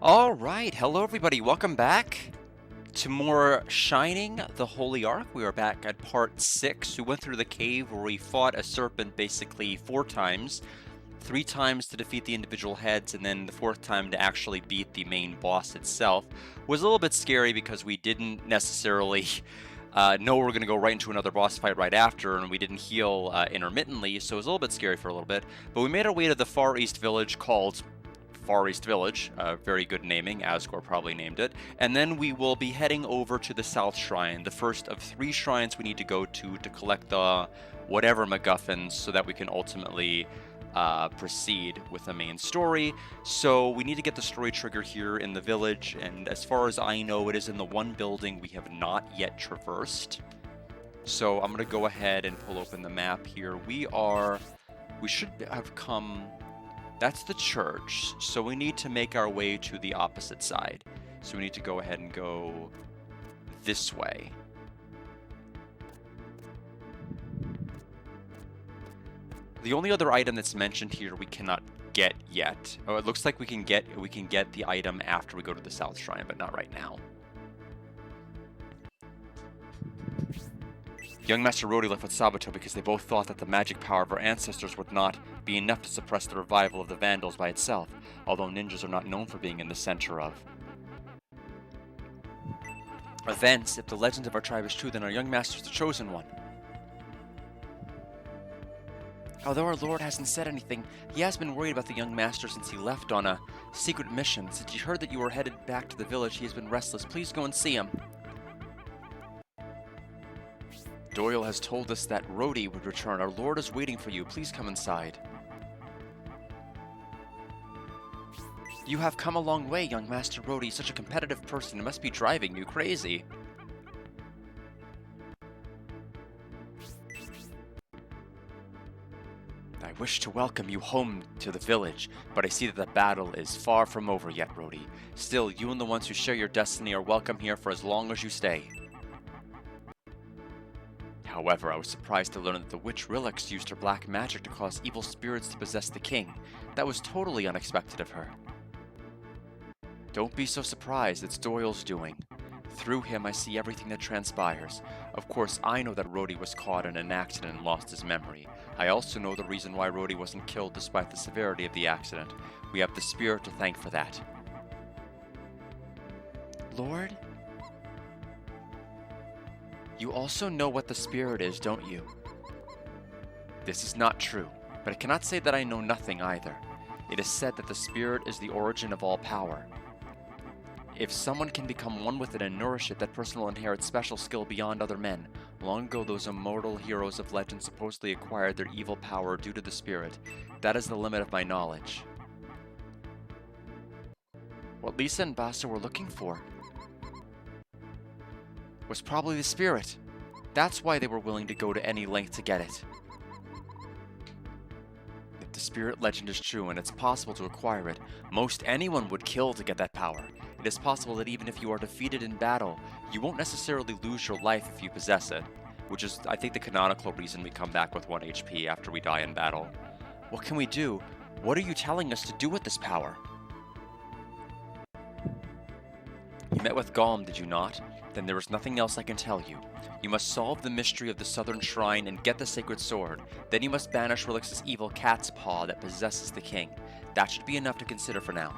All right, hello everybody. Welcome back to more Shining the Holy Ark. We are back at part 6. We went through the cave where we fought a serpent basically 4 times. 3 times to defeat the individual heads, and then the 4th time to actually beat the main boss itself. Was a little bit scary because we didn't necessarily know we were going to go right into another boss fight right after, and we didn't heal intermittently, so it was a little bit scary for a little bit. But we made our way to the Far East Village called Far East Village, very good naming, Asgore probably named it, and then we will be heading over to the South Shrine, the first of 3 shrines we need to go to collect the whatever MacGuffins so that we can ultimately proceed with the main story. So we need to get the story trigger here in the village, and as far as I know, it is in the one building we have not yet traversed. So I'm going to go ahead and pull open the map here. We should have come... That's the church, so we need to make our way to the opposite side. So we need to go ahead and go this way. The only other item that's mentioned here we cannot get yet. Oh, it looks like we can get the item after we go to the South Shrine, but not right now. Young Master Rhodey left with Sabato because they both thought that the magic power of our ancestors would not be enough to suppress the revival of the Vandals by itself, although ninjas are not known for being in the center of events. If the legend of our tribe is true, then our young master is the chosen one. Although our lord hasn't said anything, he has been worried about the young master since he left on a secret mission. Since he heard that you were headed back to the village, he has been restless. Please go and see him. Doyle has told us that Rhodey would return. Our lord is waiting for you. Please come inside. You have come a long way, young Master Rhodey. Such a competitive person. It must be driving you crazy. I wish to welcome you home to the village, but I see that the battle is far from over yet, Rhodey. Still, you and the ones who share your destiny are welcome here for as long as you stay. However, I was surprised to learn that the witch Rilix used her black magic to cause evil spirits to possess the king. That was totally unexpected of her. Don't be so surprised, it's Doyle's doing. Through him, I see everything that transpires. Of course, I know that Rhodey was caught in an accident and lost his memory. I also know the reason why Rhodey wasn't killed despite the severity of the accident. We have the spirit to thank for that. Lord? You also know what the spirit is, don't you? This is not true, but I cannot say that I know nothing either. It is said that the spirit is the origin of all power. If someone can become one with it and nourish it, that person will inherit special skill beyond other men. Long ago, those immortal heroes of legend supposedly acquired their evil power due to the spirit. That is the limit of my knowledge. What Lisa and Basta were looking for was probably the spirit. That's why they were willing to go to any length to get it. If the spirit legend is true and it's possible to acquire it, most anyone would kill to get that power. It is possible that even if you are defeated in battle, you won't necessarily lose your life if you possess it, which is, I think, the canonical reason we come back with 1 HP after we die in battle. What can we do? What are you telling us to do with this power? You met with Golem, did you not? Then there is nothing else I can tell you. You must solve the mystery of the Southern Shrine and get the Sacred Sword. Then you must banish Rilix's evil cat's paw that possesses the king. That should be enough to consider for now.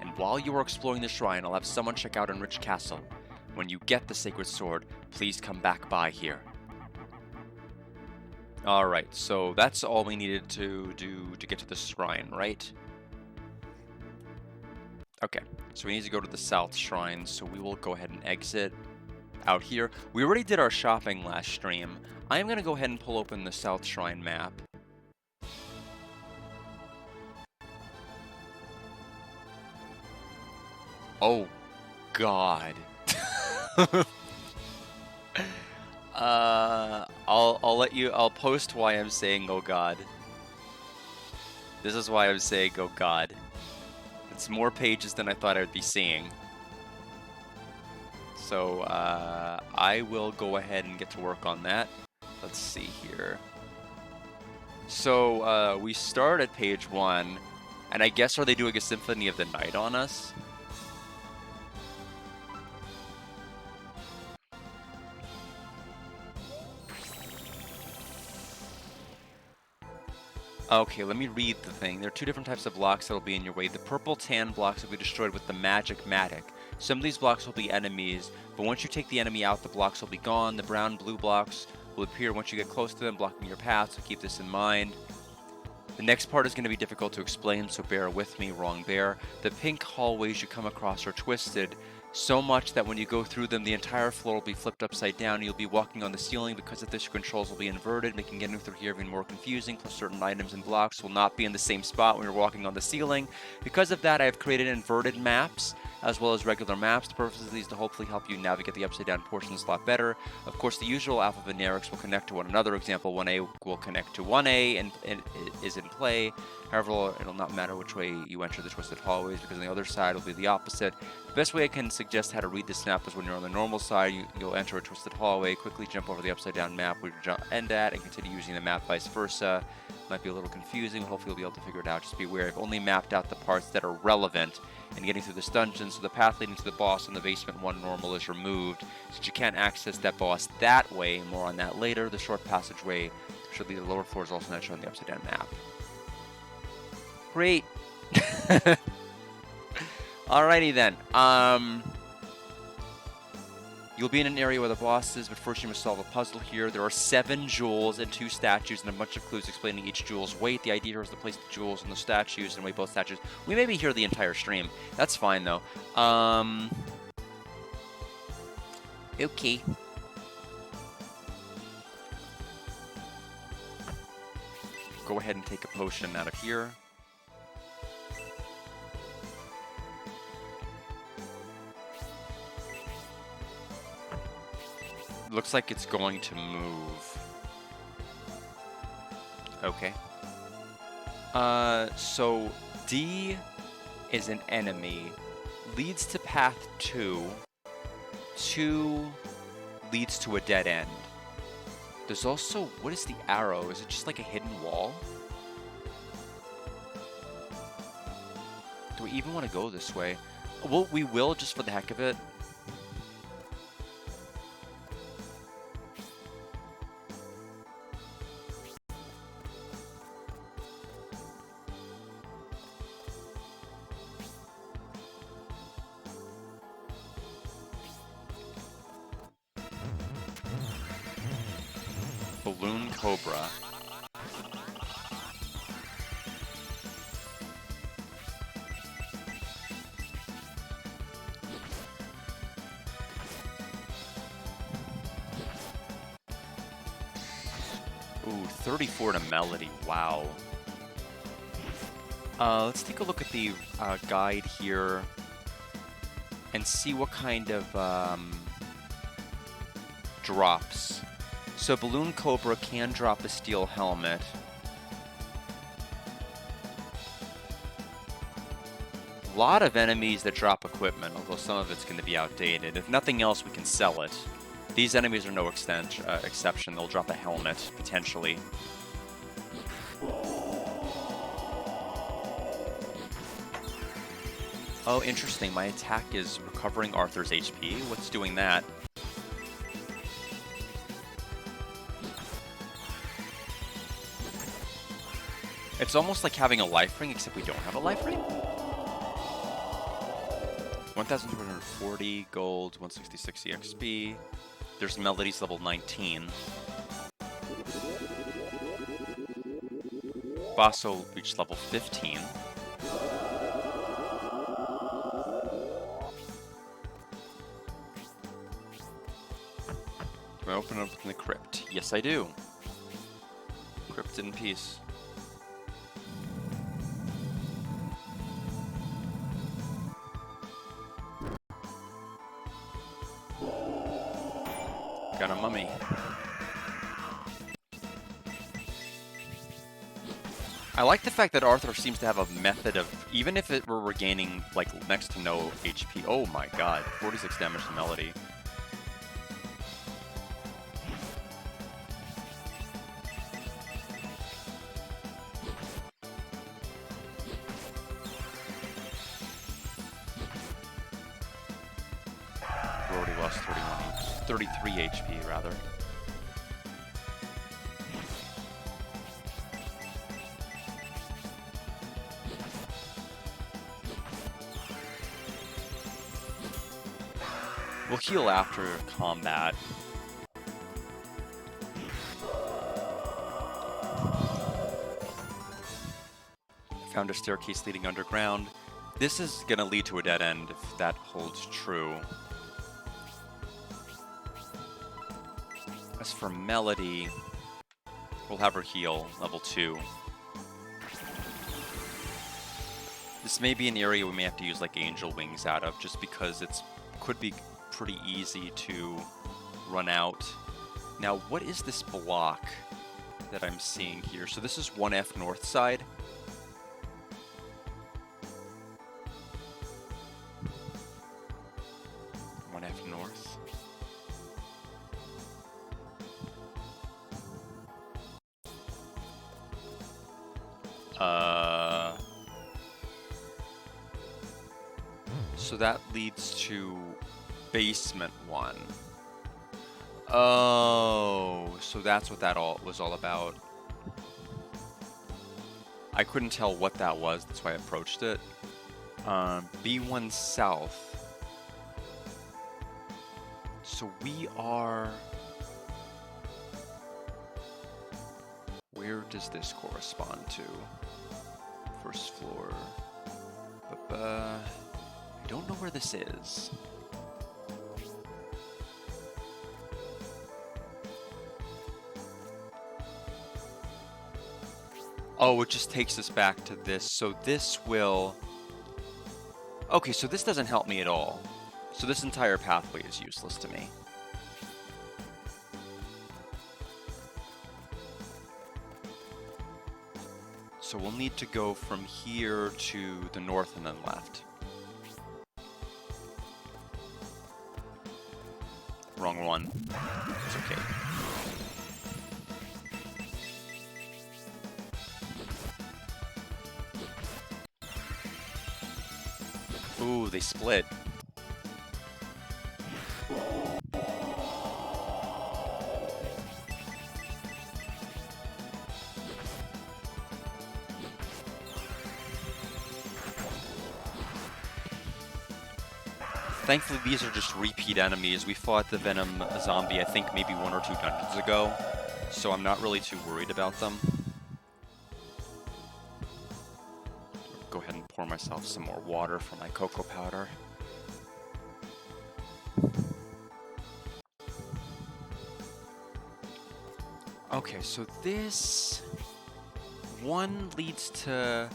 And while you are exploring the shrine, I'll have someone check out Enriched Castle. When you get the Sacred Sword, please come back by here. Alright, so that's all we needed to do to get to the shrine, right? Okay, so we need to go to the South Shrine, so we will go ahead and exit out here. We already did our shopping last stream. I am going to go ahead and pull open the South Shrine map. Oh, God. I'll post why I'm saying oh God. This is why I'm saying oh God. It's more pages than I thought I would be seeing. So I will go ahead and get to work on that. Let's see here. So we start at page 1. And I guess, are they doing a Symphony of the Night on us? Okay, let me read the thing. There are two different types of blocks that will be in your way. The purple tan blocks will be destroyed with the Magic Matic. Some of these blocks will be enemies, but once you take the enemy out, the blocks will be gone. The brown blue blocks will appear once you get close to them, blocking your path, so keep this in mind. The next part is going to be difficult to explain, so bear with me, wrong bear. The pink hallways you come across are twisted so much that when you go through them, the entire floor will be flipped upside down and you'll be walking on the ceiling. Because of this, your controls will be inverted, making getting through here even more confusing, plus certain items and blocks will not be in the same spot when you're walking on the ceiling. Because of that, I have created inverted maps as well as regular maps. The purpose of these to hopefully help you navigate the upside down portions a lot better. Of course, the usual alphanumerics will connect to one another. Example, 1A will connect to 1A and is in play. However, it'll not matter which way you enter the twisted hallways, because on the other side will be the opposite. The best way I can suggest how to read this map is when you're on the normal side, you'll enter a twisted hallway, quickly jump over the upside down map where you end at, and continue using the map vice versa. Might be a little confusing, but hopefully you'll be able to figure it out. Just be aware, I've only mapped out the parts that are relevant in getting through this dungeon, so the path leading to the boss in the basement 1 normal is removed, since you can't access that boss that way. More on that later. The short passageway should lead to the lower floors, also not shown on the upside down map. Great. Alrighty then. You'll be in an area where the boss is, but first you must solve a puzzle here. There are 7 jewels and 2 statues and a bunch of clues explaining each jewel's weight. The idea here is to place the jewels in the statues and weigh both statues. We may be here the entire stream. That's fine though. Okay. Go ahead and take a potion out of here. Looks like it's going to move. Okay. So D is an enemy. Leads to path 2. 2 leads to a dead end. There's also, what is the arrow? Is it just like a hidden wall? Do we even want to go this way? Well, we will just for the heck of it. Balloon Cobra. Ooh, 34 to Melody. Wow. Let's take a look at the guide here and see what kind of drops. So Balloon Cobra can drop a steel helmet. A lot of enemies that drop equipment, although some of it's going to be outdated. If nothing else, we can sell it. These enemies are no exception. They'll drop a helmet, potentially. Oh, interesting. My attack is recovering Arthur's HP. What's doing that? It's almost like having a life ring, except we don't have a life ring. 1,240 gold, 166 EXP. There's Melody's level 19. Basso reached level 15. Do I open up in the crypt? Yes, I do. Crypt in peace. Got a mummy. I like the fact that Arthur seems to have a method of, even if it were regaining like next to no HP. Oh my god, 46 damage to Melody. lost 33 HP rather. We'll heal after combat. Found a staircase leading underground. This is gonna lead to a dead end if that holds true. As for Melody, we'll have her heal, level 2. This may be an area we may have to use like Angel Wings out of, just because it's could be pretty easy to run out. Now, what is this block that I'm seeing here? So this is 1F north side. So that leads to basement 1. Oh, so that's what that was all about. I couldn't tell what that was, that's why I approached it. B1 south. So we are... Where does this correspond to? First floor. I don't know where this is. Oh, it just takes us back to this. So this will... Okay, so this doesn't help me at all. So this entire pathway is useless to me. So we'll need to go from here to the north and then left. Wrong one. It's okay. Ooh, they split. Thankfully, these are just repeat enemies. We fought the Venom zombie, I think, maybe 1 or 2 dungeons ago, so I'm not really too worried about them. Go ahead and pour myself some more water for my cocoa powder. Okay, so this one leads to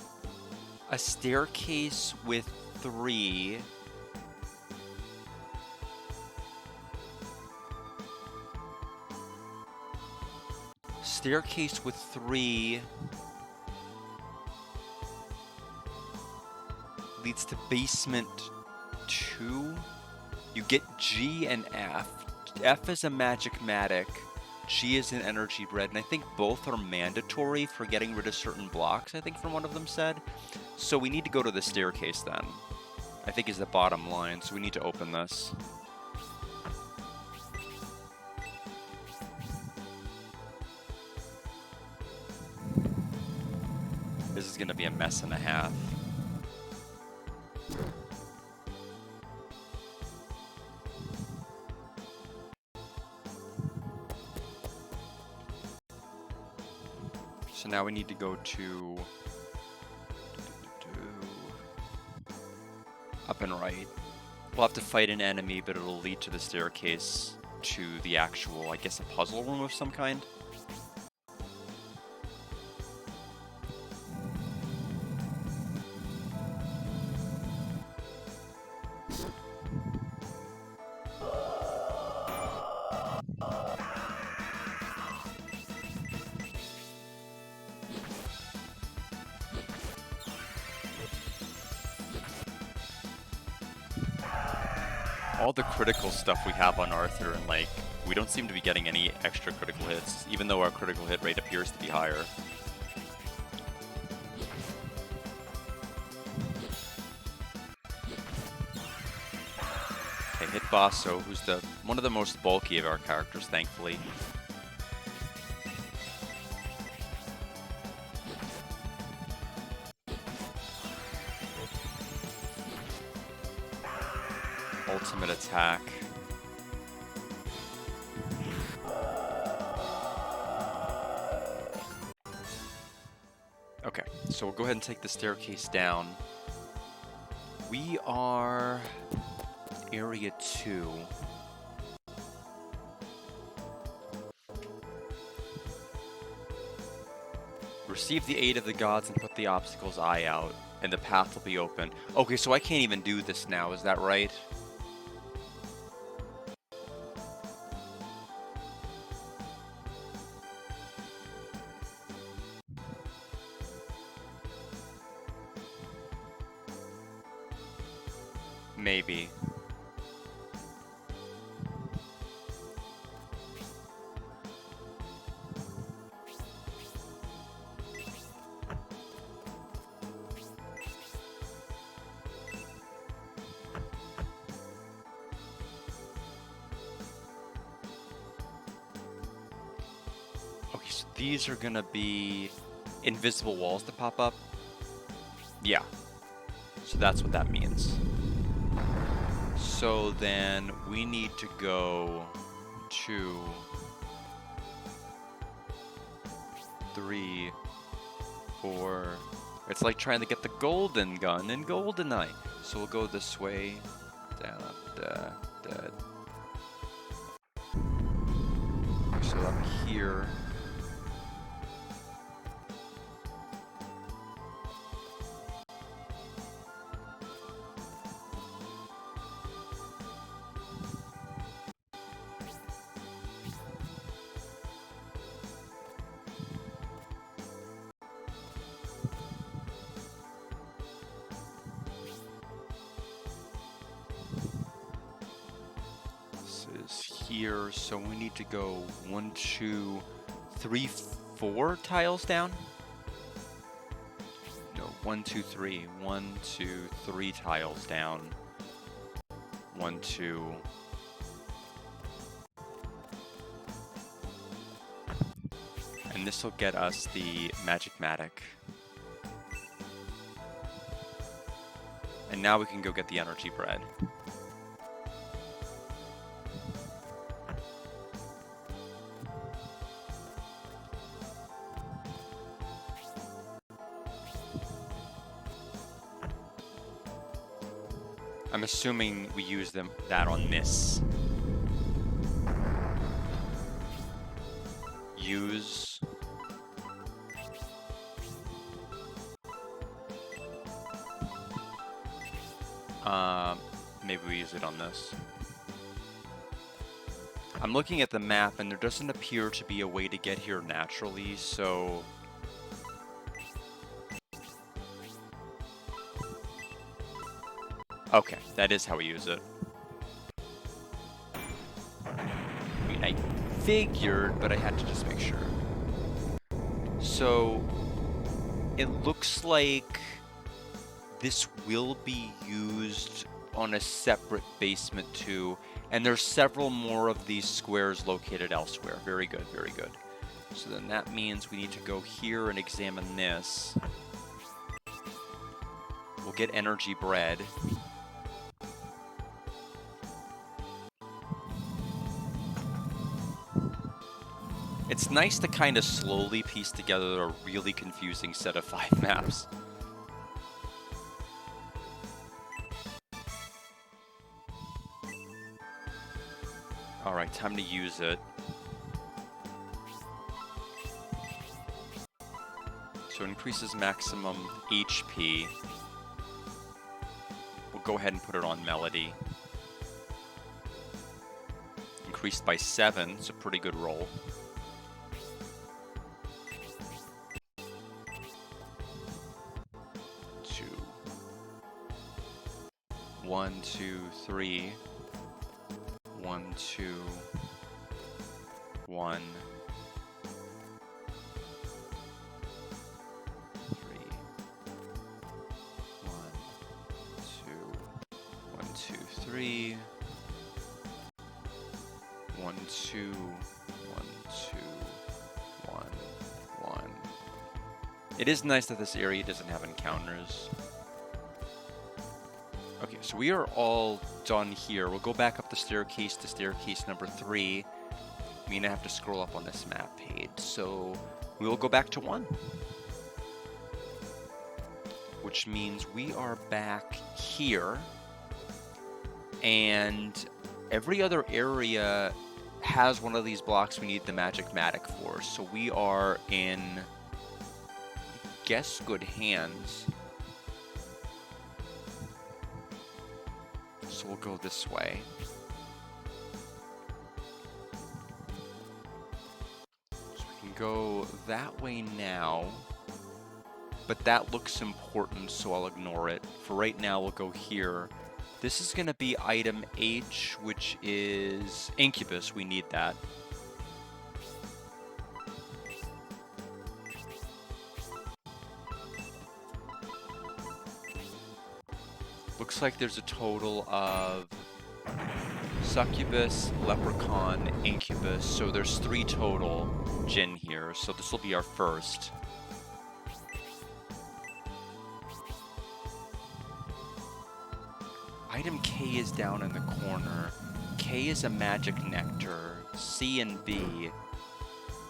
a staircase with 3. Staircase with 3 leads to basement 2. You get G and F. F is a magic-matic, G is an energy bread, and I think both are mandatory for getting rid of certain blocks, I think from one of them said. So we need to go to the staircase then, I think is the bottom line, so we need to open this. This is gonna be a mess and a half. So now we need to go to up and right. We'll have to fight an enemy, but it'll lead to the staircase to the actual, I guess, a puzzle room of some kind. All the critical stuff we have on Arthur, and like, we don't seem to be getting any extra critical hits, even though our critical hit rate appears to be higher. Okay, hit Basso, who's one of the most bulky of our characters, thankfully. Ultimate attack. Okay, so we'll go ahead and take the staircase down. We are area 2. Receive the aid of the gods and put the obstacle's eye out, and the path will be open. Okay, so I can't even do this now, is that right? Maybe. Okay, so these are gonna be invisible walls that pop up? Yeah. So that's what that means. So then we need to go 2, 3, 4. It's like trying to get the golden gun in GoldenEye. So we'll go this way. So up here. Here, so we need to go 1, 2, 3, 4 tiles down. No, 1, 2, 3. 1, 2, 3 tiles down. 1, 2. And this will get us the Magic-Matic. And now we can go get the energy bread. I'm assuming we use that on this. Use. Maybe we use it on this. I'm looking at the map and there doesn't appear to be a way to get here naturally, so... Okay, that is how we use it. I mean, I figured, but I had to just make sure. So, it looks like this will be used on a separate basement too, and there's several more of these squares located elsewhere. Very good, very good. So then that means we need to go here and examine this. We'll get energy bread. It's nice to kind of slowly piece together a really confusing set of 5 maps. Alright, time to use it. So it increases maximum HP. We'll go ahead and put it on Melody. Increased by 7, it's a pretty good roll. One, 2, 3. 1, 2, 1, 3, 1, 2, 1, 2, 3, 1, 2, 1, 2, 1, 1. It is nice that this area doesn't have encounters. Okay, so we are all done here. We'll go back up the staircase to staircase number 3. I mean, I have to scroll up on this map page, so we will go back to 1. Which means we are back here, and every other area has one of these blocks we need the magic matic for. So we are in, I guess, good hands. So we'll go this way. So we can go that way now. But that looks important, so I'll ignore it. For right now, we'll go here. This is going to be item H, which is Incubus. We need that. Looks like there's a total of Succubus, Leprechaun, Incubus. So there's 3 total Jinn here. So this will be our first. Item K is down in the corner. K is a magic nectar. C and B.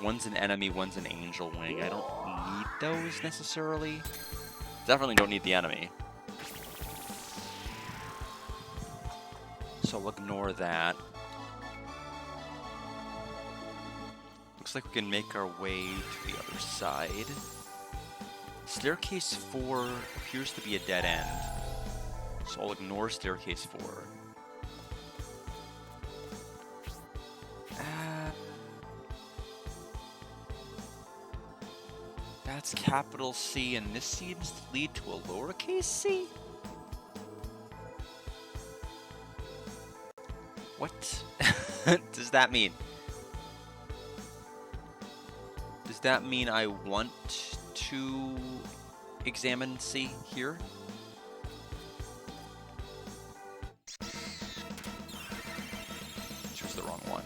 One's an enemy, one's an angel wing. I don't need those necessarily. Definitely don't need the enemy. So I'll ignore that. Looks like we can make our way to the other side. Staircase 4 appears to be a dead end. So I'll ignore staircase 4. That's capital C, and this seems to lead to a lowercase c? What does that mean? Does that mean I want to examine C here? Choose the wrong one.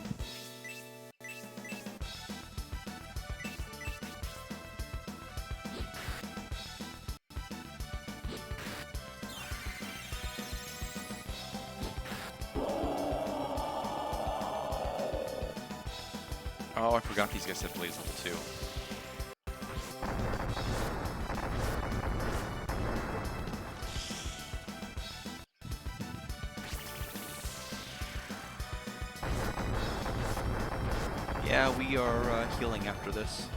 Oh, I forgot these guys had Blaze level 2. Yeah, we are healing after this.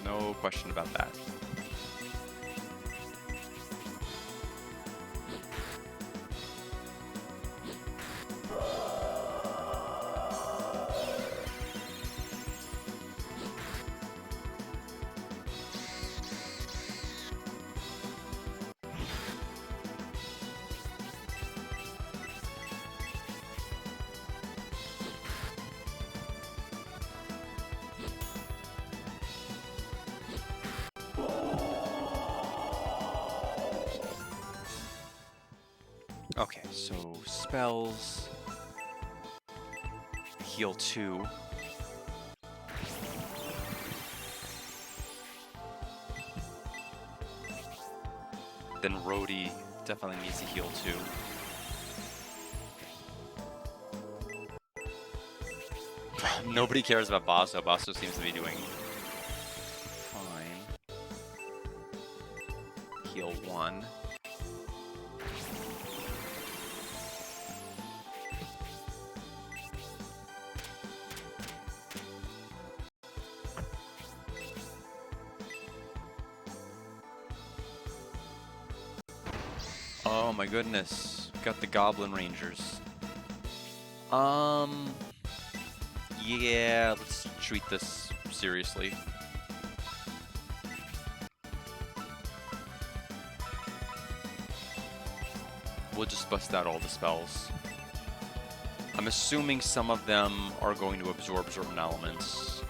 No question about that. Okay, so spells, heal 2. Then Rhodey definitely needs to heal 2. Nobody cares about Basso. Basso seems to be doing fine. Heal 1. Oh my goodness, got the Goblin Rangers. Yeah, let's treat this seriously. We'll just bust out all the spells. I'm assuming some of them are going to absorb certain elements.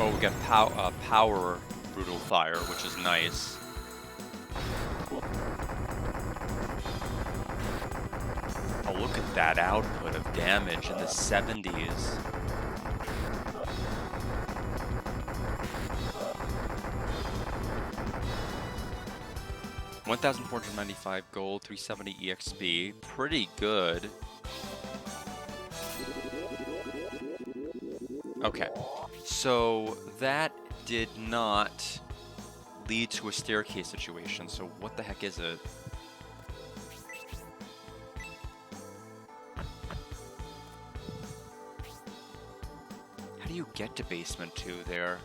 Oh, we got power brutal fire, which is nice. Oh, look at that output of damage in the 70s. $1,495 gold, 370 EXP. Pretty good. Okay, so that did not lead to a staircase situation, so what the heck is it? How do you get to basement 2 there?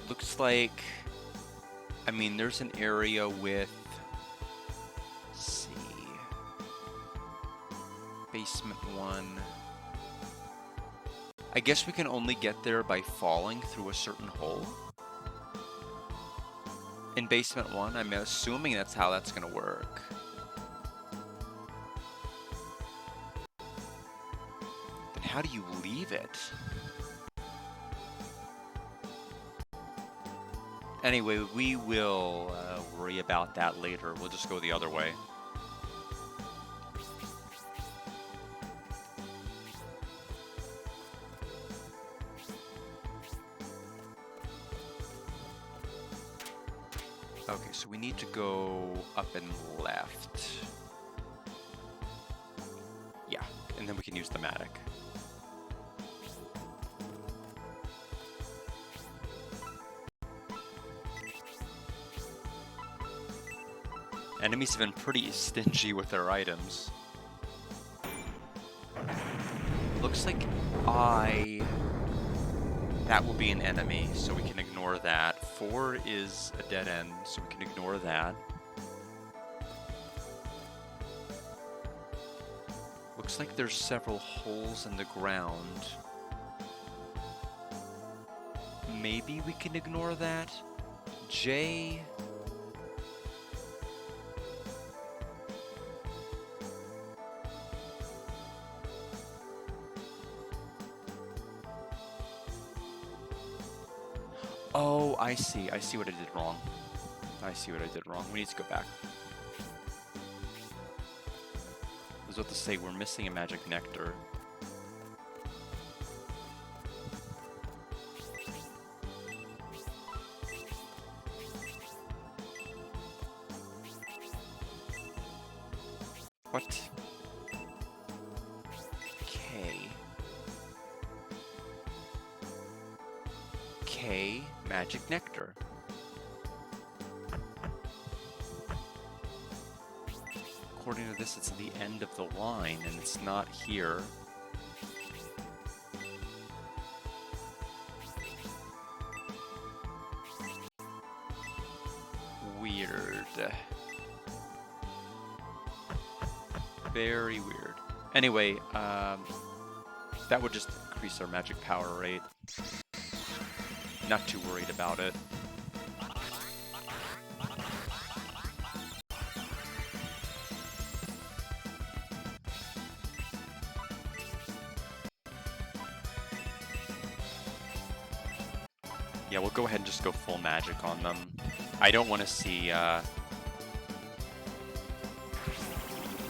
Looks like, I mean, there's an area with, let's see, basement 1. I guess we can only get there by falling through a certain hole. In basement 1, I'm assuming that's how that's gonna work. Then how do you leave it? Anyway, we will worry about that later. We'll just go the other way. Okay, so we need to go up and left. Yeah, and then we can use the Matic. Enemies have been pretty stingy with their items. Looks like that will be an enemy, so we can ignore that. 4 is a dead end, so we can ignore that. Looks like there's several holes in the ground. Maybe we can ignore that. J... Oh, I see. I see what I did wrong. I see what I did wrong. We need to go back. I was about to say, we're missing a magic nectar. What? K, magic nectar. According to this, it's at the end of the line, and it's not here. Weird. Very weird. Anyway, that would just increase our magic power rate. Not too worried about it. Yeah, we'll go ahead and just go full magic on them. I don't want to see,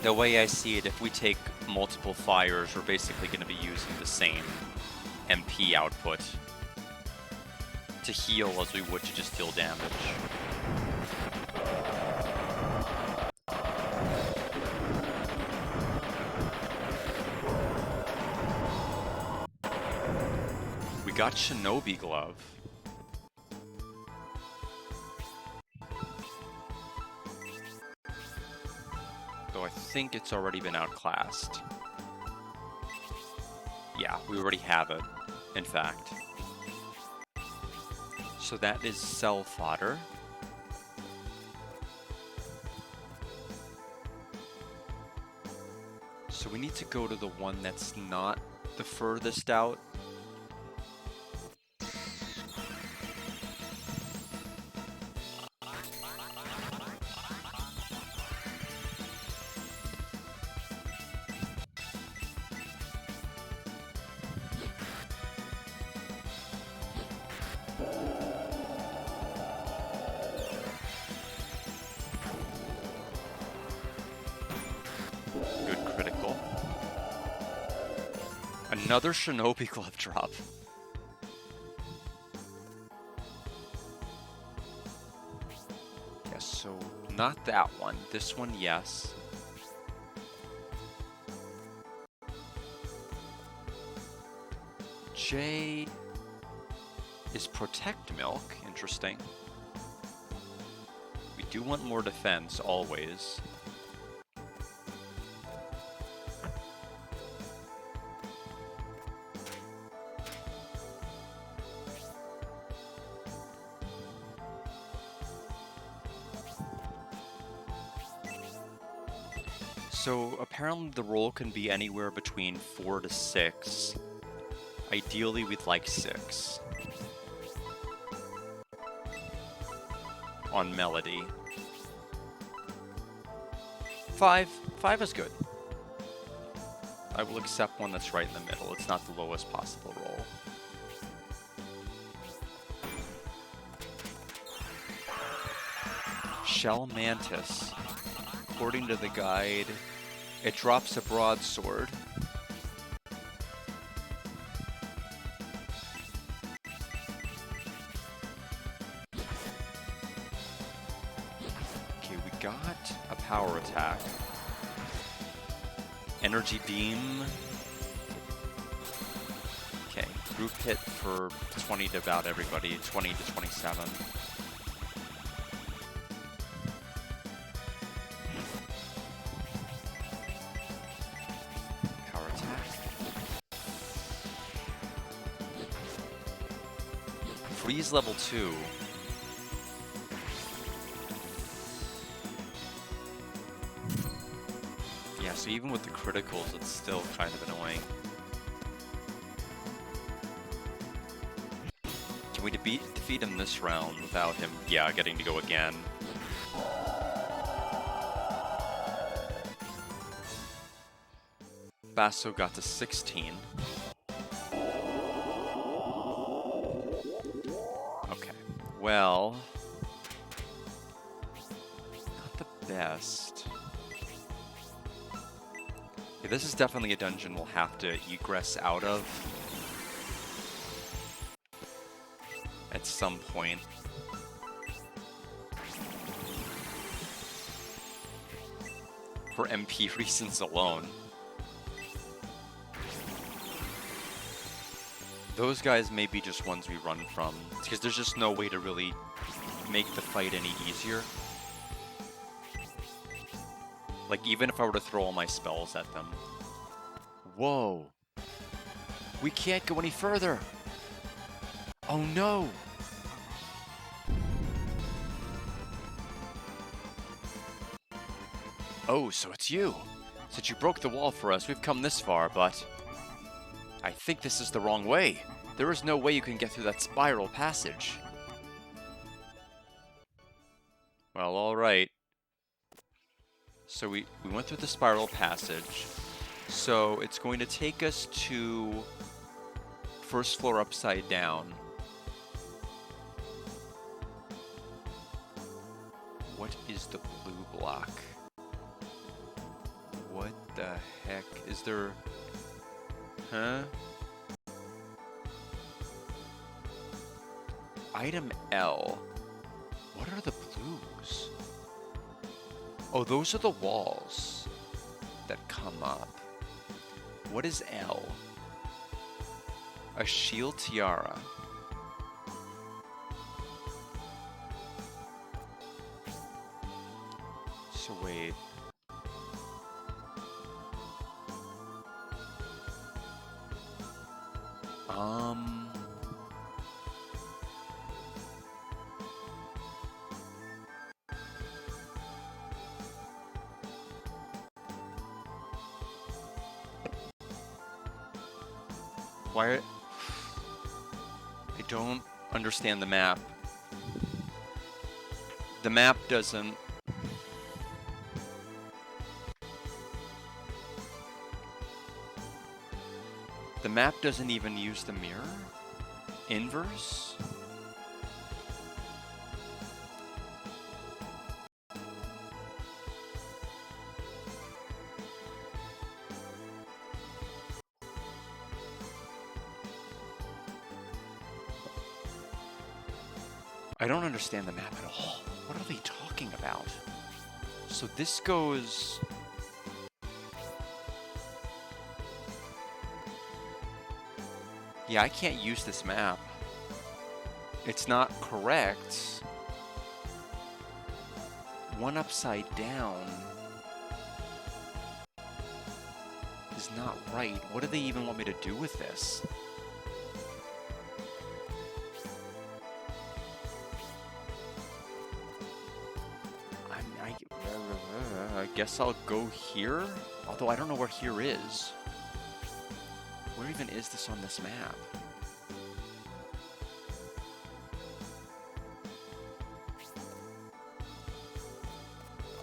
the way I see it, if we take multiple fires, we're basically going to be using the same MP output to heal as we would to just deal damage. We got Shinobi Glove. Though I think it's already been outclassed. Yeah, we already have it, in fact. So that is cell fodder. So we need to go to the one that's not the furthest out. Another Shinobi glove drop. Yes, so not that one. This one, yes. J is Protect Milk. Interesting. We do want more defense, always. So apparently the roll can be anywhere between 4 to 6. Ideally, we'd like 6. On Melody. 5. 5 is good. I will accept one that's right in the middle. It's not the lowest possible roll. Shell Mantis. According to the guide, it drops a broadsword. Okay, we got a power attack. Energy beam. Okay, group hit for 20 to about everybody, 20 to 27. Power attack. Freeze level 2. Yeah, so even with the criticals, it's still kind of annoying. Can we defeat him this round without him, yeah, getting to go again? Basso got to 16. Okay, well... not the best. Yeah, this is definitely a dungeon we'll have to egress out of at some point. For MP reasons alone. Those guys may be just ones we run from, because there's just no way to really make the fight any easier. Like, even if I were to throw all my spells at them. Whoa. We can't go any further. Oh no. Oh, so it's you. Since you broke the wall for us, we've come this far, but... I think this is the wrong way. There is no way you can get through that spiral passage. Well, alright. So we went through the spiral passage. So it's going to take us to first floor upside down. What is the blue block? What the heck? Is there... Huh? Item L. What are the blues? Oh, those are the walls that come up. What is L? A shield tiara. So wait. Why? I don't understand the map. The map doesn't... The map doesn't even use the mirror? Inverse? I don't understand the map at all. What are they talking about? So this goes... Yeah, I can't use this map. It's not correct. One upside down is not right. What do they even want me to do with this? I guess I'll go here, although I don't know where here is. Where even is this on this map?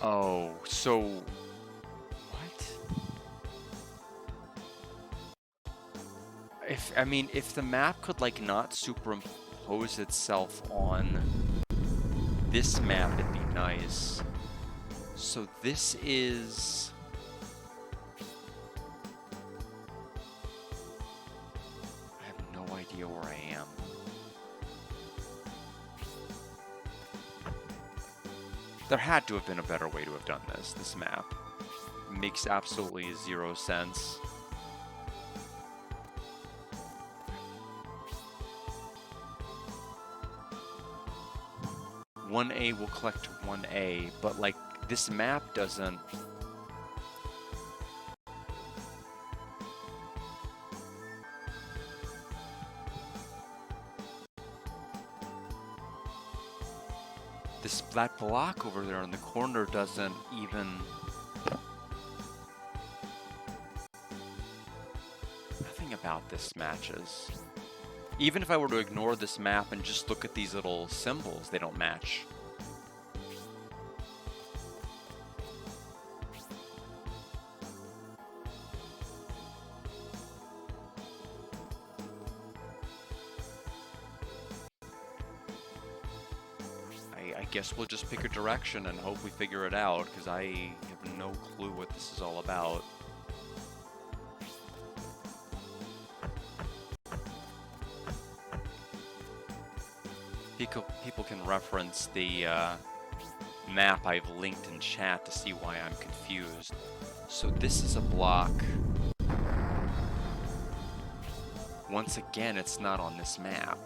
Oh, so... What? If the map could, like, not superimpose itself on this map, it'd be nice. So this is... I have no idea where I am. There had to have been a better way to have done this map. Makes absolutely zero sense. One A will collect 1A, but like this map doesn't... That block over there in the corner doesn't even... Nothing about this matches. Even if I were to ignore this map and just look at these little symbols, they don't match. I guess we'll just pick a direction and hope we figure it out, because I have no clue what this is all about. People can reference the map I've linked in chat to see why I'm confused. So this is a block. Once again, it's not on this map.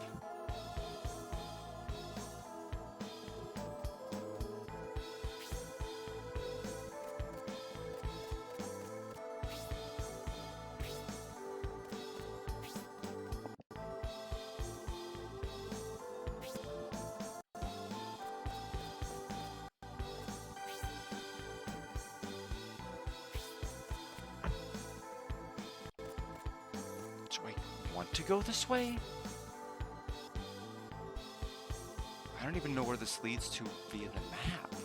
Do I want to go this way? I don't even know where this leads to via the map.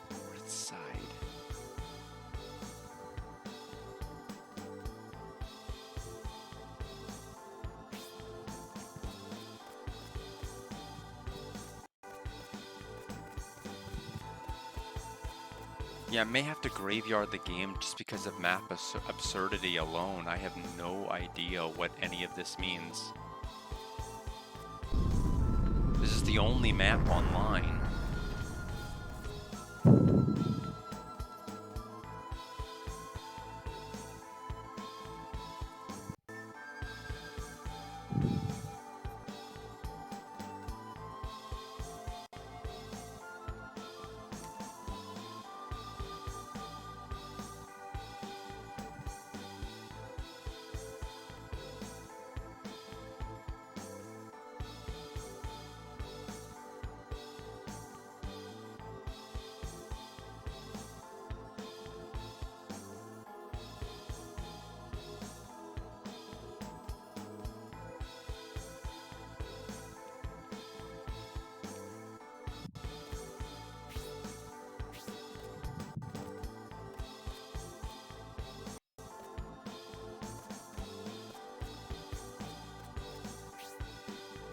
North side. Yeah, I may have to graveyard the game just because of map absurdity alone. I have no idea what any of this means. This is the only map online.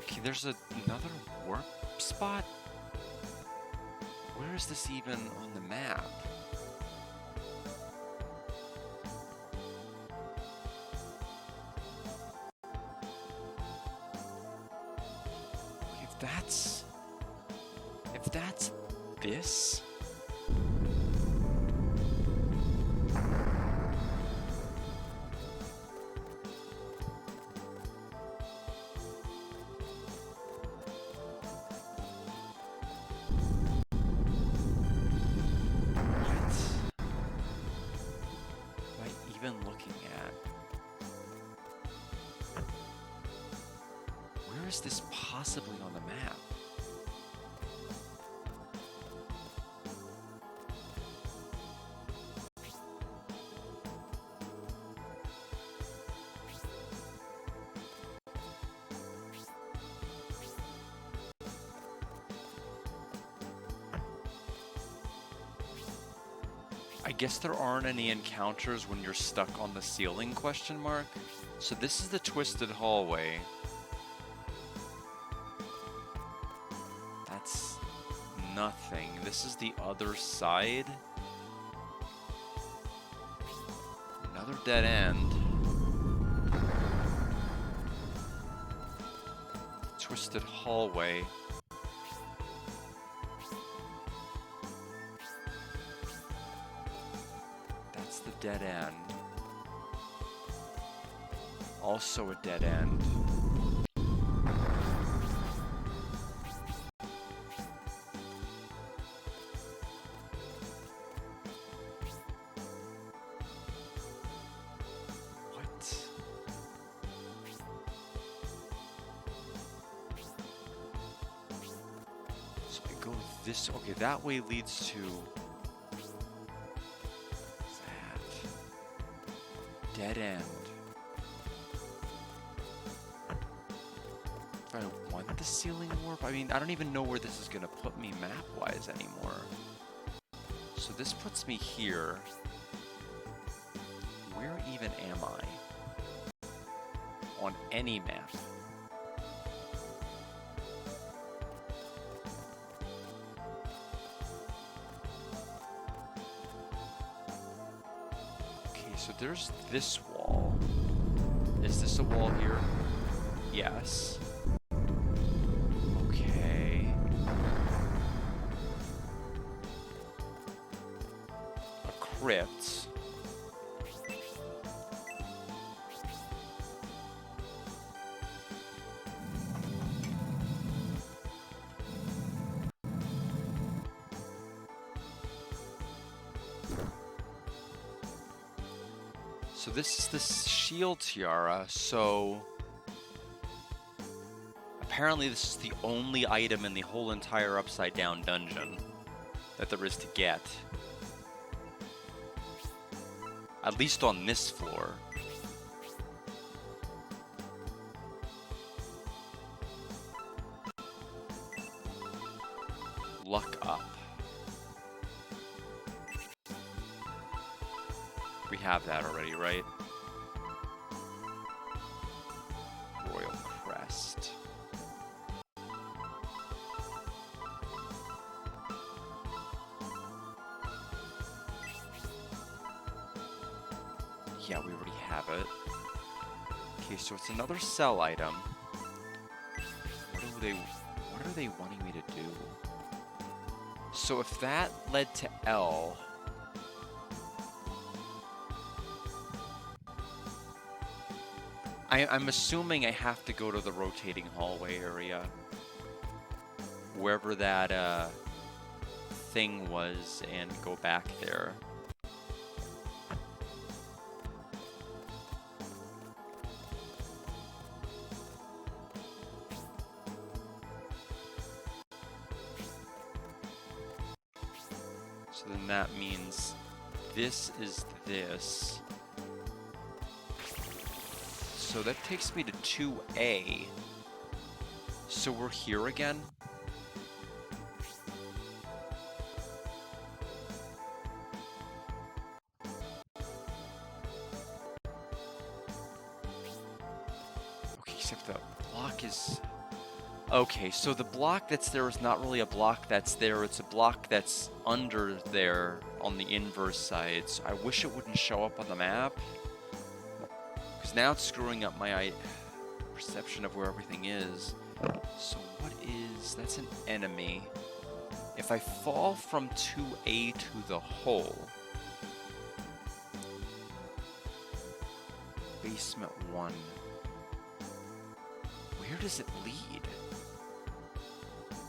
Okay, there's another warp spot? Where is this even on the map? this? Where is this possibly on the map? I guess there aren't any encounters when you're stuck on the ceiling, question mark? So this is the twisted hallway. That's nothing. This is the other side. Another dead end. Twisted hallway. That's the dead end. Also a dead end. This, okay, that way leads to that dead end. If I want the ceiling warp, I mean, I don't even know where this is gonna put me map-wise anymore. So this puts me here. Where even am I on any map? So there's this wall. Is this a wall here? Yes. Okay. A crypt. So this is the shield tiara, so apparently this is the only item in the whole entire Upside Down dungeon that there is to get. At least on this floor. Luck up. We have that already, right? Royal Crest. Yeah, we already have it. Okay, so it's another sell item. What are they wanting me to do? So if that led to L, I'm assuming I have to go to the rotating hallway area. Wherever that thing was and go back there. So then that means this is this. So that takes me to 2A. So we're here again? Okay, except the block is... Okay, so the block that's there is not really a block that's there, it's a block that's under there on the inverse side. So I wish it wouldn't show up on the map. Because now it's screwing up my perception of where everything is. So what is... That's an enemy. If I fall from 2A to the hole, basement 1, where does it lead?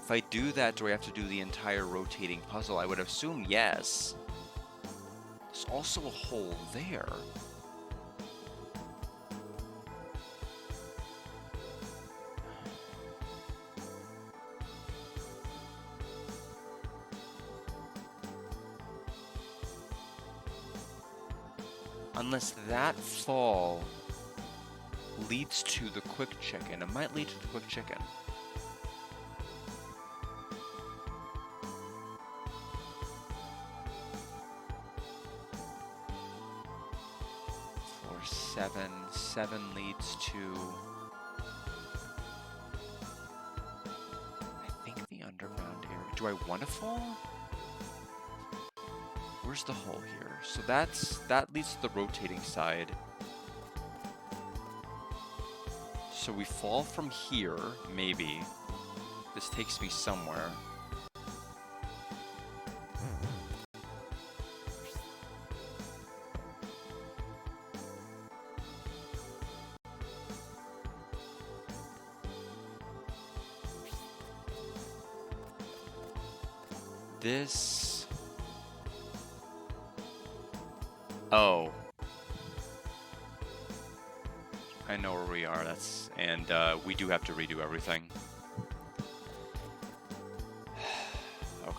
If I do that, do I have to do the entire rotating puzzle? I would assume yes. There's also a hole there. Unless that fall leads to the quick chicken. It might lead to the quick chicken. 7. 7 leads to, I think, the underground area. Do I want to fall? Where's the hole here? So that leads to the rotating side. So we fall from here, maybe. This takes me somewhere. This... Oh. I know where we are, and we do have to redo everything. Okay.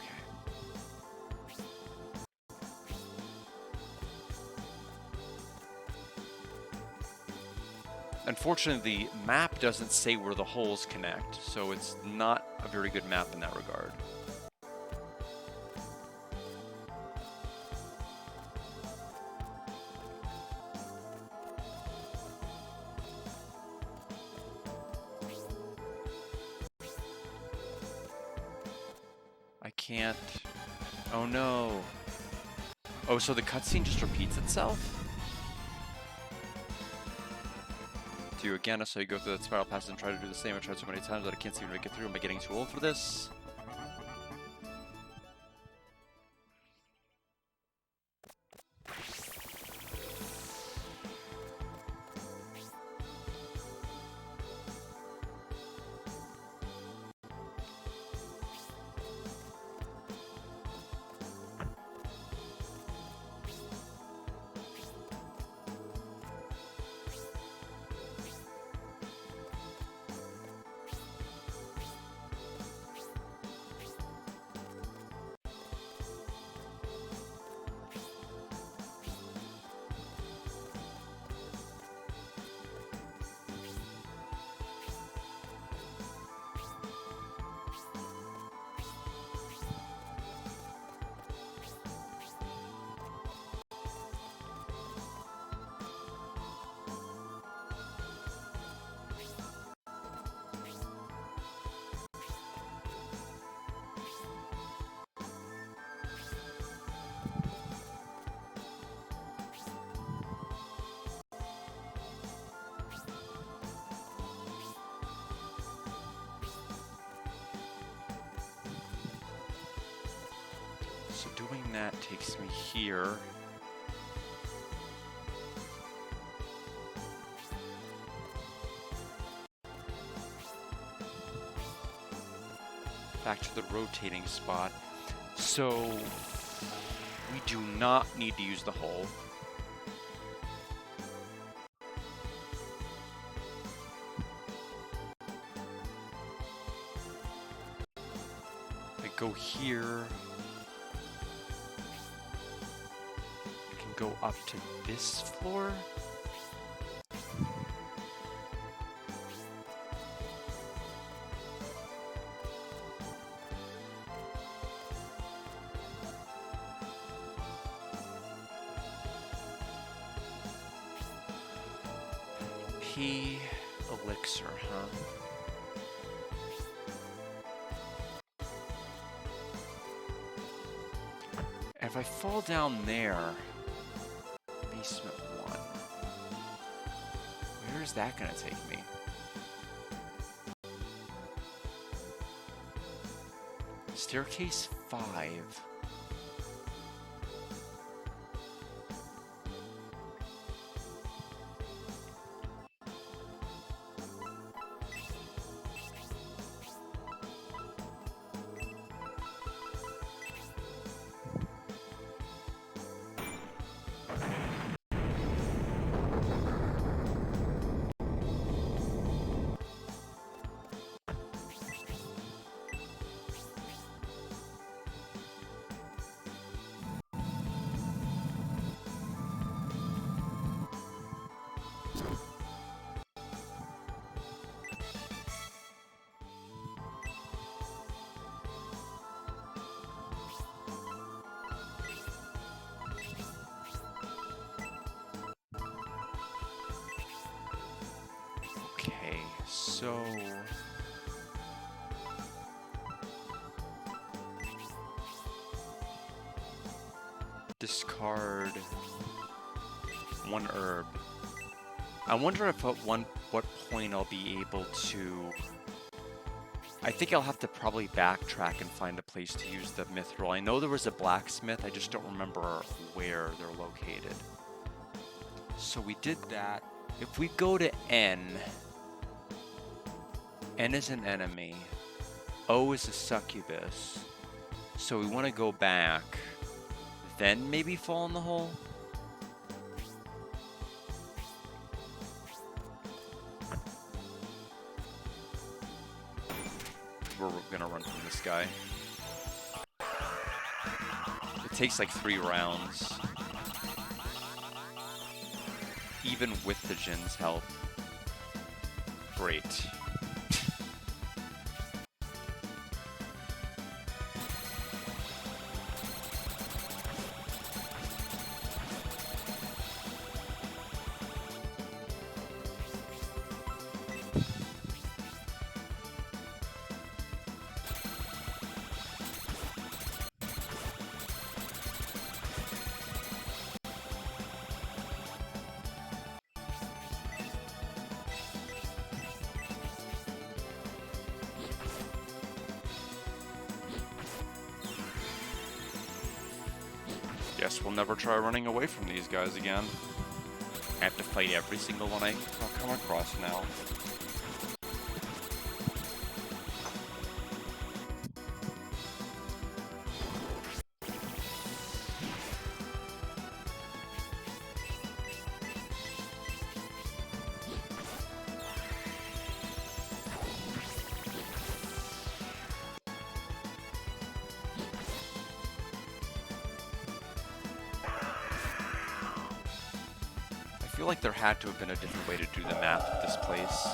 Unfortunately, the map doesn't say where the holes connect, so it's not a very good map in that regard. I can't... Oh no. Oh, so the cutscene just repeats itself? Do again, so you go through that spiral pass and try to do the same. I tried so many times that I can't seem to make it through. Am I getting too old for this? So doing that takes me here. Back to the rotating spot. So we do not need to use the hole. I go here. Go up to this floor. P elixir, huh? If I fall down there, basement 1. Where is that gonna take me? Staircase 5. Okay, so discard 1 herb. I wonder if at what point I'll be able to... I think I'll have to probably backtrack and find a place to use the mithril. I know there was a blacksmith, I just don't remember where they're located. So we did that. If we go to N is an enemy. O is a succubus. So we want to go back, then maybe fall in the hole? We're gonna run from this guy. It takes like 3 rounds. Even with the Jin's help. Great. Guess we'll never try running away from these guys again. I have to fight every single one I come across now. I feel like there had to have been a different way to do the map at this place.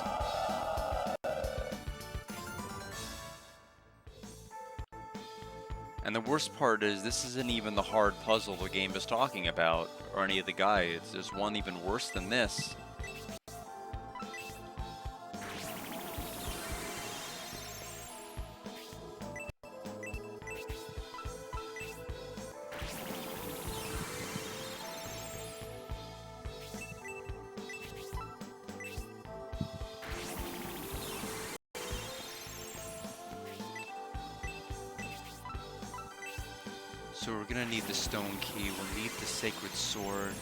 And the worst part is this isn't even the hard puzzle the game is talking about, or any of the guides. There's one even worse than this. So we're gonna need the stone key, we'll need the sacred sword.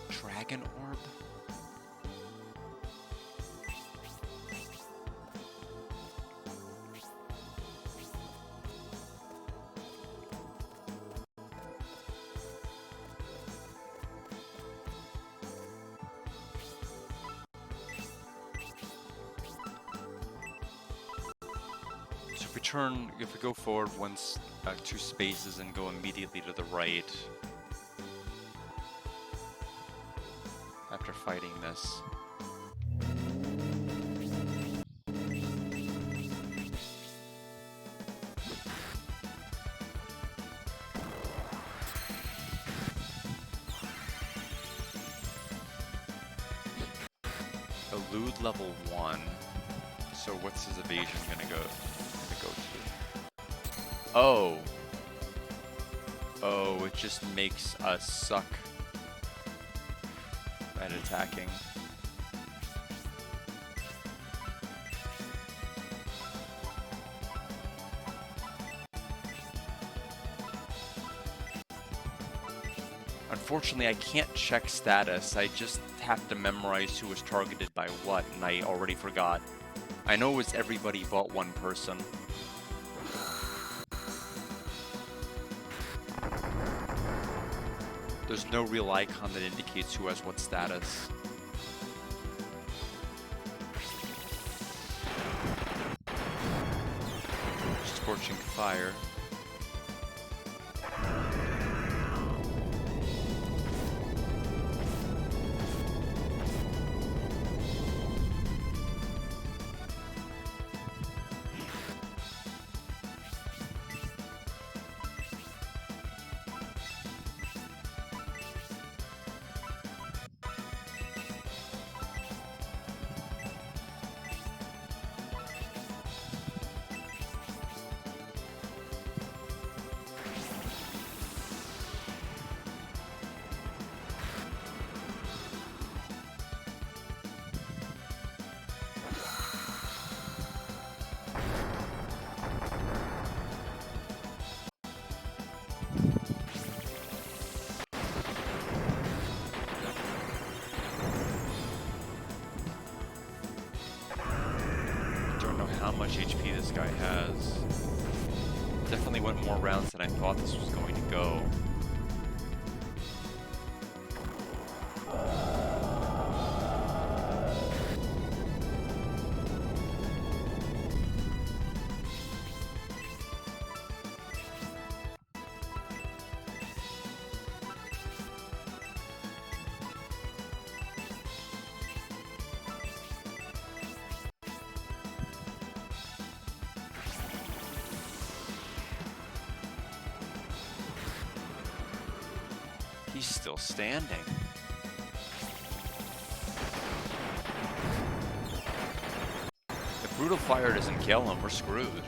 Dragon orb? If we go forward 2 spaces and go immediately to the right after fighting this. Elude level 1. So what's his evasion gonna go to? Oh. Oh, it just makes us suck at attacking. Unfortunately, I can't check status. I just have to memorize who was targeted by what, and I already forgot. I know it was everybody but one person. There's no real icon that indicates who has what status. Scorching Fire. Don't know how much HP this guy has. Definitely went more rounds than I thought this was going to go. He's still standing. If Brutal Fire doesn't kill him, we're screwed.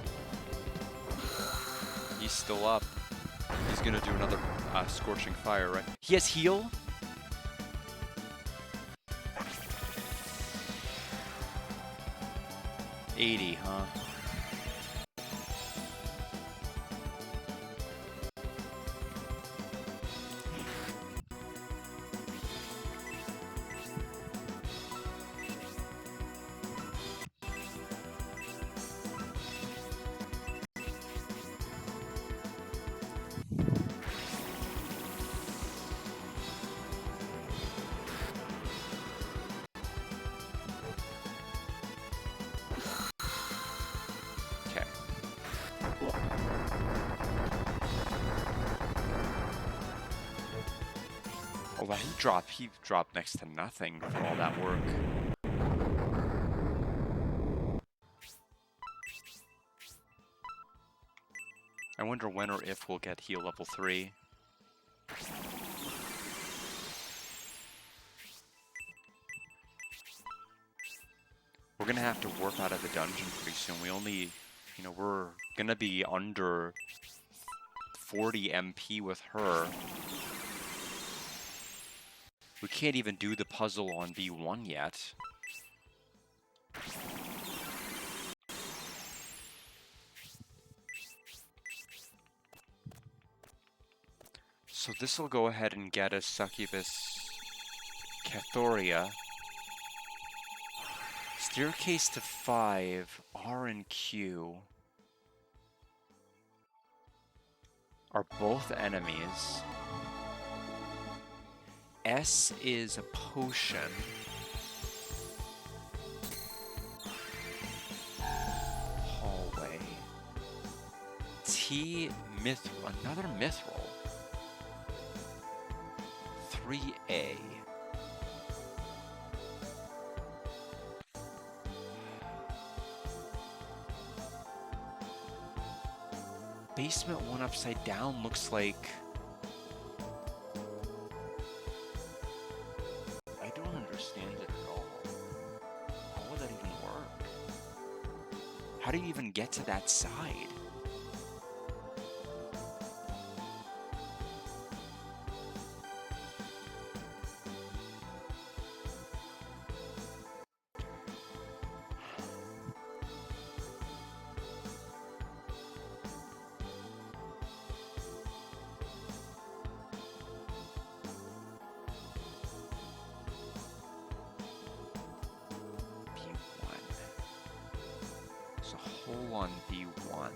He's still up. He's gonna do another Scorching Fire, right? He has heal? $80, huh? Okay. Oh, wow, he dropped next to nothing for all that work. I wonder when or if we'll get heal level 3. We're gonna have to warp out of the dungeon pretty soon. We only, we're gonna be under 40 MP with her. We can't even do the puzzle on B1 yet. So this will go ahead and get us Succubus Cathoria. Staircase to 5, R and Q are both enemies. S is a potion. Hallway. T, another mithril. 3A. Basement 1 upside down looks like... I don't understand it at all. How would that even work? How do you even get to that side? hole on B1.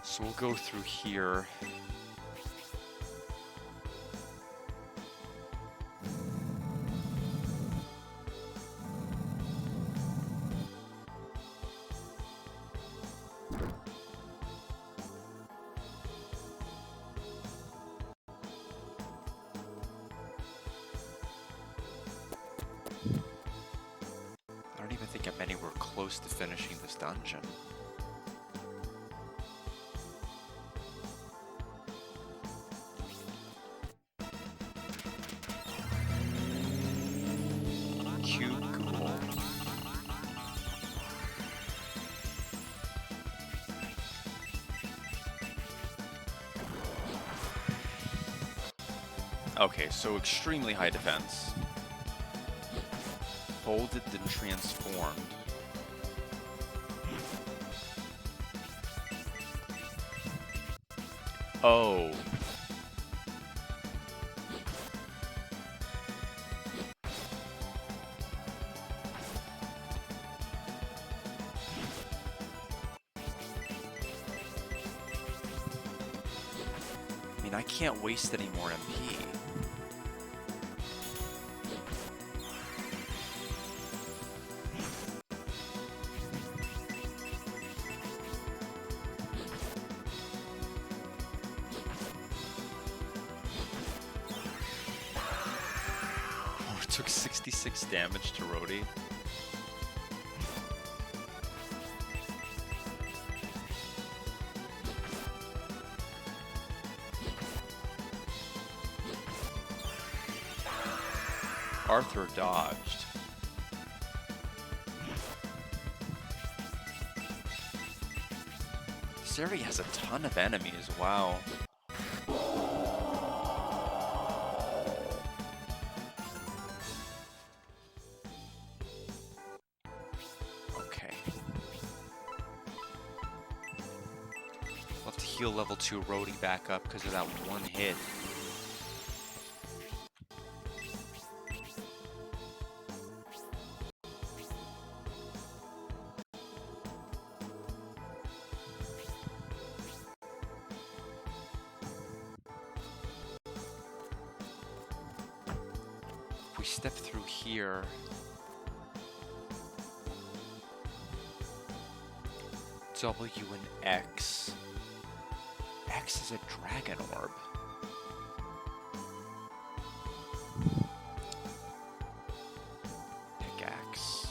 So we'll go through here. I don't even think I'm anywhere close to finishing this dungeon. Okay, so extremely high defense. Folded then transformed. Oh. I mean, I can't waste any more MP. Took 66 damage to Rhodey. Arthur dodged. Seri has a ton of enemies, wow. Heal level 2 Rhodey back up because of that one hit. If we step through here, W and X. X is a dragon orb. Pickaxe.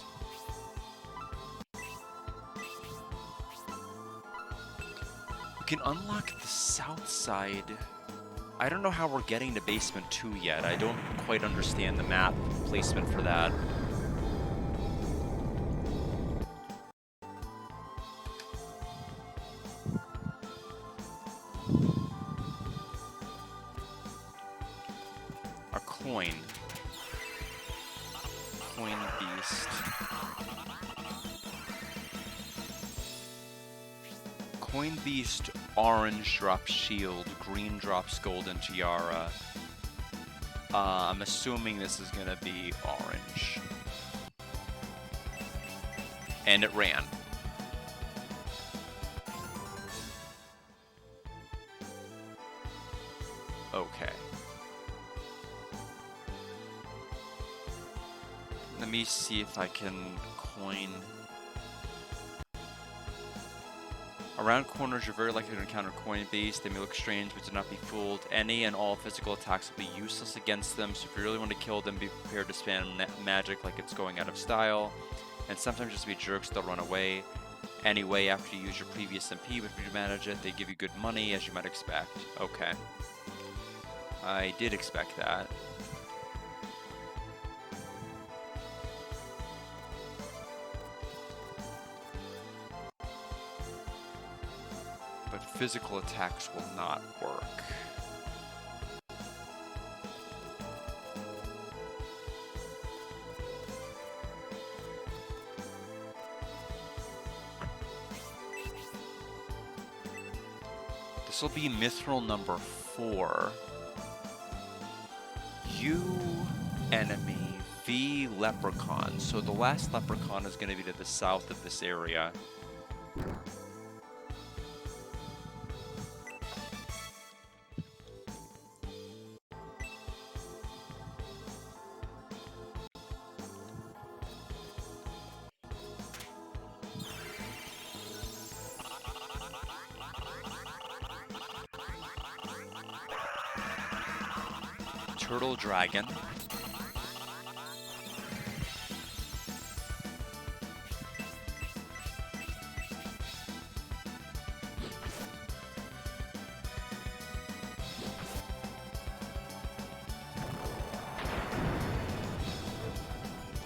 We can unlock the south side. I don't know how we're getting to basement 2 yet. I don't quite understand the map placement for that. Coin Beast. Coin Beast, orange drops shield, green drops golden tiara. I'm assuming this is gonna be orange. And it ran. Okay. Let me see if I can coin. Around corners, you're very likely to encounter coin beasts. They may look strange, but do not be fooled. Any and all physical attacks will be useless against them, so if you really want to kill them, be prepared to spam magic like it's going out of style. And sometimes just be jerks, they'll run away. Anyway, after you use your previous MP, if you manage it, they give you good money, as you might expect. Okay. I did expect that. But physical attacks will not work. This will be mithril number 4. You, enemy, V, leprechaun. So the last leprechaun is going to be to the south of this area. Turtle Dragon.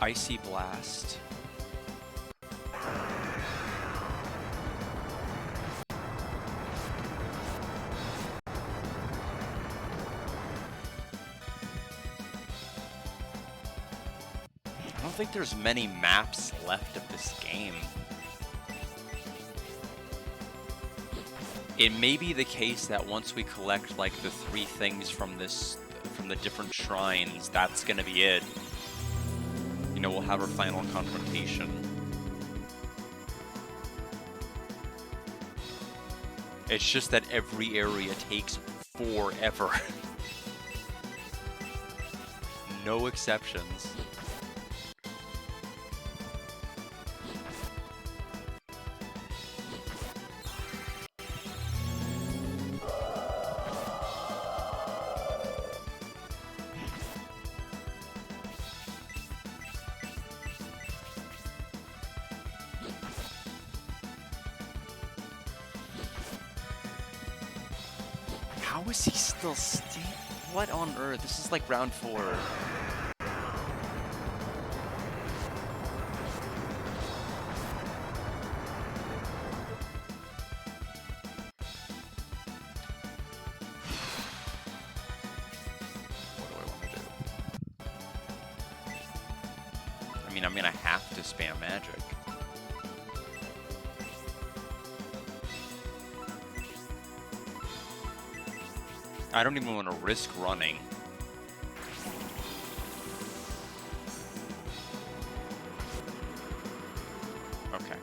Icy Blast. I don't think there's many maps left of this game. It may be the case that once we collect like the 3 things from the different shrines, that's gonna be it. You know, we'll have our final confrontation. It's just that every area takes forever. No exceptions. How is he still What on earth? This is like round 4. What do I want to do? I mean, I'm gonna have to spam magic. I don't even want to risk running. Okay.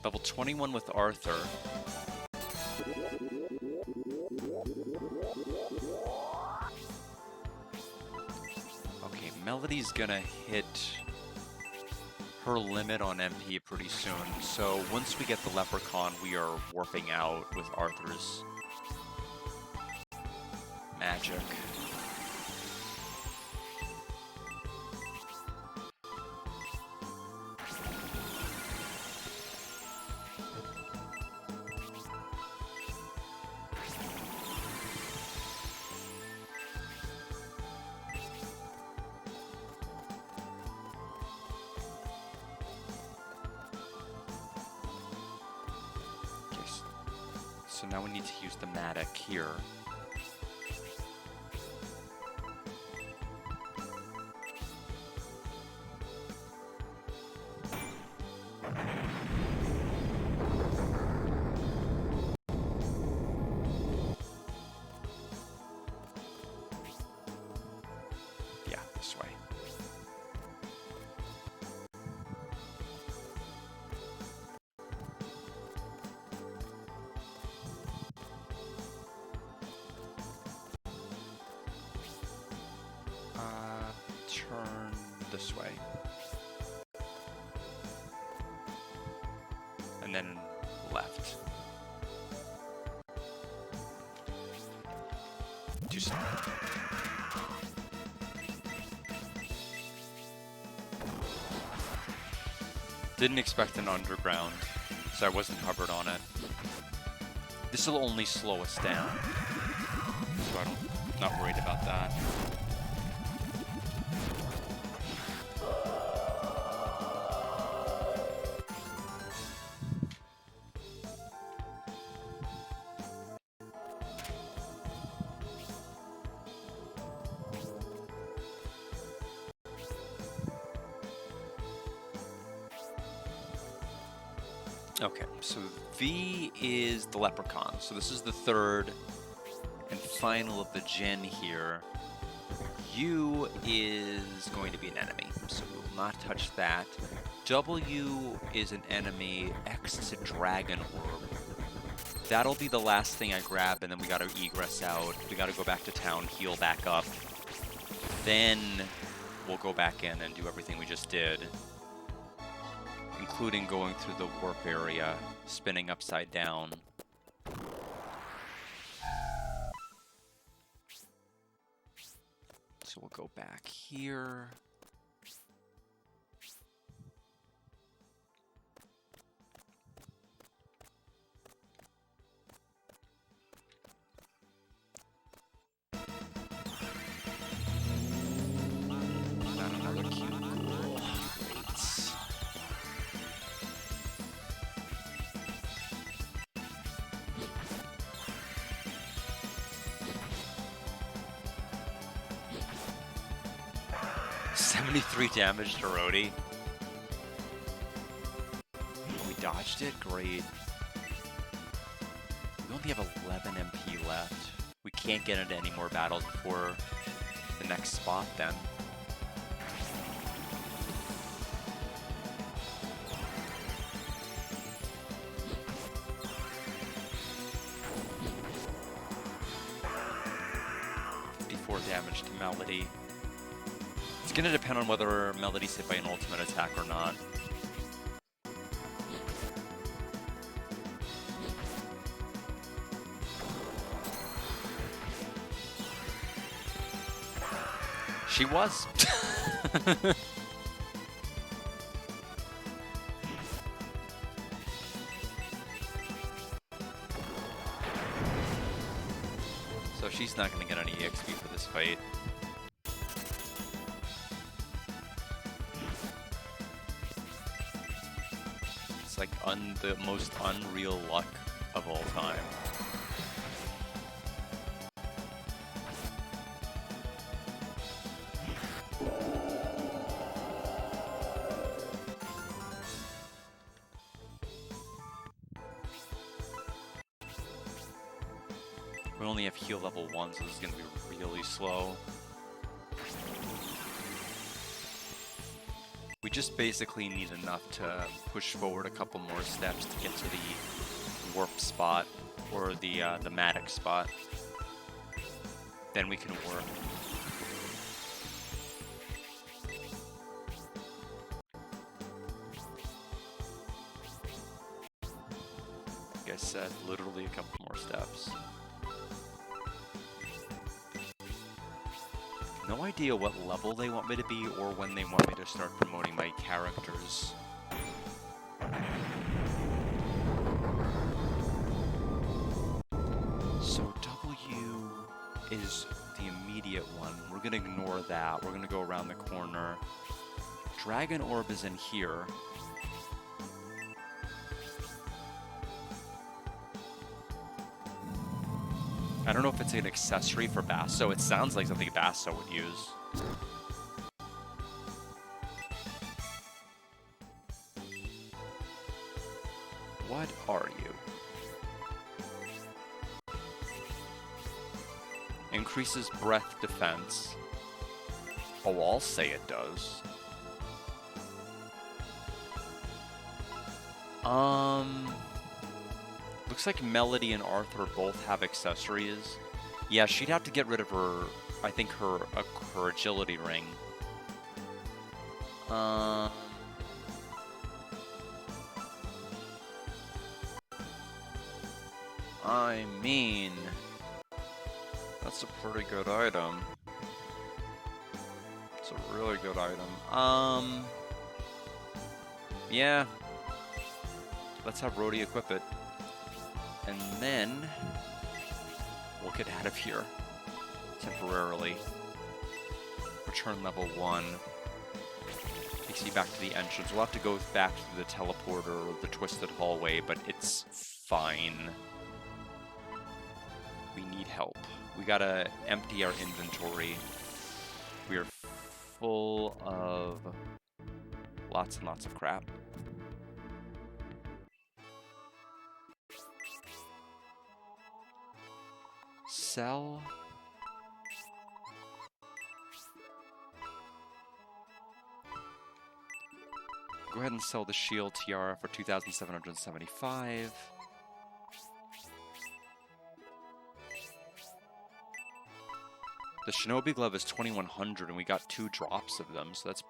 Level 21 with Arthur. Okay, Melody's gonna hit her limit on MP pretty soon, so once we get the Leprechaun, we are warping out with Arthur's magic. So now we need to use the Matic here. Yeah, this way. Turn this way. And then left. just... Didn't expect an underground, so I wasn't covered on it. This will only slow us down, so I'm not worried about that. Okay, so V is the Leprechaun. So this is the third and final of the gen here. U is going to be an enemy, so we will not touch that. W is an enemy. X is a Dragon Orb. That'll be the last thing I grab, and then we gotta egress out. We gotta go back to town, heal back up. Then we'll go back in and do everything we just did, including going through the warp area, spinning upside down. So we'll go back here. Another cute ghoul. Great. 73 damage to Rhodey. We dodged it? Great. We only have 11 MP left. We can't get into any more battles before the next spot then. Damage to Melody. It's gonna depend on whether Melody's hit by an ultimate attack or not. She was. So she's not going to get any EXP for this fight. It's like the most unreal luck of all time. We only have heal level 1, so this is going to be really slow. We just basically need enough to push forward a couple more steps to get to the warp spot, or the Matic spot. Then we can warp. Like I said, literally a couple more steps. No idea what level they want me to be or when they want me to start promoting my characters. So W is the immediate one. We're gonna ignore that. We're gonna go around the corner. Dragon Orb is in here. I don't know if it's an accessory for Basso. It sounds like something Basso would use. What are you? Increases breath defense. Oh, I'll say it does. Looks like Melody and Arthur both have accessories. Yeah, she'd have to get rid of her, I think her agility ring. I mean, That's a pretty good item. It's a really good item. Yeah. Let's have Rhodey equip it. And then we'll get out of here temporarily. Return level 1. Takes you back to the entrance. We'll have to go back to the teleporter or the twisted hallway, but it's fine. We need help. We gotta empty our inventory. We are full of lots and lots of crap. Sell. Go ahead and sell the shield tiara for 2,775. The shinobi glove is 2,100 and we got 2 drops of them, so that's